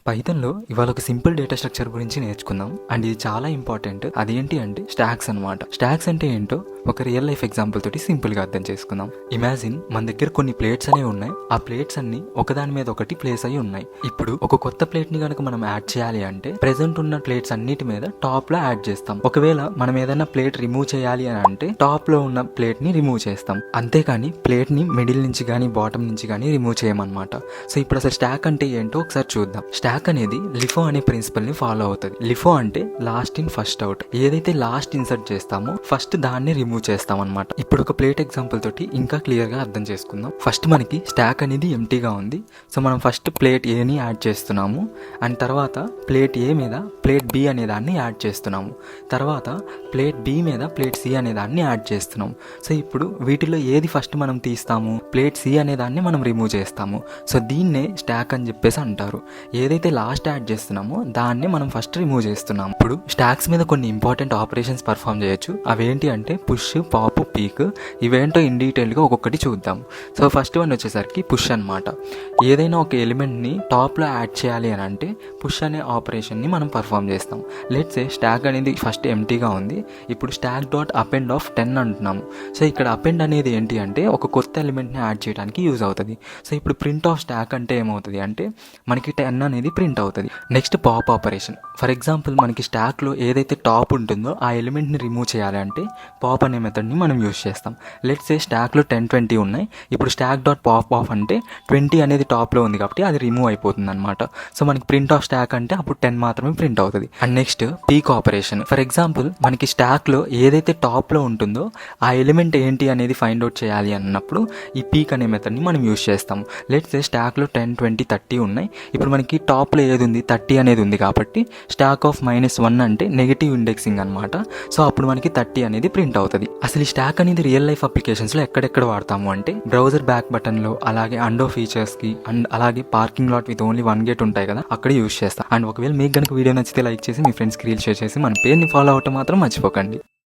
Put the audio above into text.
పైథాన్‌లో ఇవాళ ఒక simple data structure గురించి నేర్చుకుందాం. అండ్ ఇది చాలా ఇంపార్టెంట్. అదేంటి అంటే స్టాక్స్ అన్నమాట. స్టాక్స్ అంటే ఏంటో ఒక రియల్ లైఫ్ ఎగ్జాంపుల్ తోటి సింపుల్ గా అర్థం చేసుకుందాం. ఇమాజిన్ మన దగ్గర కొన్ని ప్లేట్స్ అనేవి ఉన్నాయి. ఆ ప్లేట్స్ అన్ని ఒకదాని మీద ఒకటి ప్లేస్ అయి ఉన్నాయి. ఇప్పుడు ఒక కొత్త ప్లేట్ ని కనుక మనం యాడ్ చేయాలి అంటే ప్రెసెంట్ ఉన్న ప్లేట్స్ అన్నిటి మీద టాప్ లో యాడ్ చేస్తాం. ఒకవేళ మనం ఏదైనా ప్లేట్ రిమూవ్ చేయాలి అని అంటే టాప్ లో ఉన్న ప్లేట్ ని రిమూవ్ చేస్తాం. అంతేకాని ప్లేట్ ని మిడిల్ నుంచి గానీ బాటమ్ నుంచి గానీ రిమూవ్ చేయమన్నమాట. సో ఇప్పుడు అసలు స్టాక్ అంటే ఏంటో ఒకసారి చూద్దాం. స్టాక్ అనేది లిఫో అనే ప్రిన్సిపల్ ని ఫాలో అవుతుంది. లిఫో అంటే లాస్ట్ ఇన్ ఫస్ట్ అవుట్. ఏదైతే లాస్ట్ ఇన్సర్ట్ చేస్తామో ఫస్ట్ దాన్ని రిమూవ్ చేస్తాం అనమాట. ఇప్పుడు ఒక ప్లేట్ ఎగ్జాంపుల్ తోటి ఇంకా క్లియర్ గా అర్థం చేసుకుందాం. ఫస్ట్ మనకి స్టాక్ అనేది ఎంటీగా ఉంది. సో మనం ఫస్ట్ ప్లేట్ ఏ ని యాడ్ చేస్తున్నాము. అండ్ తర్వాత ప్లేట్ ఏ మీద ప్లేట్ బి అనే దాన్ని యాడ్ చేస్తున్నాము. తర్వాత ప్లేట్ బి మీద ప్లేట్ సి అనే దాన్ని యాడ్ చేస్తున్నాము. సో ఇప్పుడు వీటిలో ఏది ఫస్ట్ మనం తీస్తాము? ప్లేట్ సి అనే దాన్ని మనం రిమూవ్ చేస్తాము. సో దీన్నే స్టాక్ అని చెప్పేసి అంటారు. ఏదైతే లాస్ట్ యాడ్ చేస్తున్నామో దాన్ని మనం ఫస్ట్ రిమూవ్ చేస్తున్నాం. ఇప్పుడు స్టాక్స్ మీద కొన్ని ఇంపార్టెంట్ ఆపరేషన్స్ పర్ఫామ్ చేయొచ్చు. అవేంటి అంటే పుష్, పాప్, పీక్. ఇవేంటో ఇన్ డీటెయిల్ గా ఒక్కొక్కటి చూద్దాం. సో ఫస్ట్ వన్ వచ్చేసరికి పుష్ అన్నమాట. ఏదైనా ఒక ఎలిమెంట్ ని టాప్ లో యాడ్ చేయాలి అని అంటే పుష్ అనే ఆపరేషన్ ని మనం పర్ఫామ్ చేస్తాం. లెట్స్ సే స్టాక్ అనేది ఫస్ట్ ఎంటీగా ఉంది. ఇప్పుడు స్టాక్ డాట్ అపెండ్ ఆఫ్ 10 అంటున్నాము. సో ఇక్కడ అపెండ్ అనేది ఏంటి అంటే ఒక కొత్త ఎలిమెంట్ ని యాడ్ చేయడానికి యూజ్ అవుతుంది. సో ఇప్పుడు ప్రింట్ ఆఫ్ స్టాక్ అంటే ఏమవుతుంది అంటే మనకి 10 అనేది ప్రింట్ అవుతుంది. Next pop operation. For example మనకి స్టాక్ లో ఏదైతే టాప్ ఉంటుందో ఆ ఎలిమెంట్ ని రిమూవ్ చేయాలి అంటే పాప్ అనే మెథడ్ ని మనం యూజ్ చేస్తాం. లెట్స్ సే స్టాక్ లో 10, 20 ఉన్నాయి. ఇప్పుడు స్టాక్ డాట్ పాప్ ఆఫ్ అంటే 20 అనేది టాప్ లో ఉంది కాబట్టి అది రిమూవ్ అయిపోతుంది అనమాట. సో మనకి ప్రింట్ ఆఫ్ స్టాక్ అంటే అప్పుడు 10 మాత్రమే ప్రింట్ అవుతుంది. And next peak operation. For example మనకి స్టాక్ లో ఏదైతే టాప్ లో ఉంటుందో ఆ ఎలిమెంట్ ఏంటి అనేది ఫైండ్ అవుట్ చేయాలి అన్నప్పుడు ఈ పీక్ అనే మెథడ్ ని మనం యూజ్ చేస్తాం. లెట్స్ సే స్టాక్ లో 10, 20, 30 ఉన్నాయి. ఇప్పుడు మనకి టాప్ లో ఏది ఉంది? 30 అనేది ఉంది కాబట్టి స్టాక్ ఆఫ్ -1 అంటే నెగిటివ్ ఇండెక్సింగ్ అనమాట. సో అప్పుడు మనకి 30 అనేది ప్రింట్ అవుతుంది. అసలు ఈ స్టాక్ అనేది రియల్ లైఫ్ అప్లికేషన్స్ లో ఎక్కడెక్కడ వాడతాము అంటే బ్రౌజర్ బ్యాక్ బటన్ లో, అలాగే అండో ఫీచర్స్ కి, అండ్ అలాగే parking lot with only 1 gate ఉంటాయి కదా, అక్కడ యూజ్ చేస్తాం. అండ్ ఒకవేళ మీకు కనుక వీడియో నచ్చితే లైక్ చేసి మీ ఫ్రెండ్స్ కి రీల్ షేర్ చేసి మన పేరుని ఫాలో అవటం మాత్రం మర్చిపోకండి.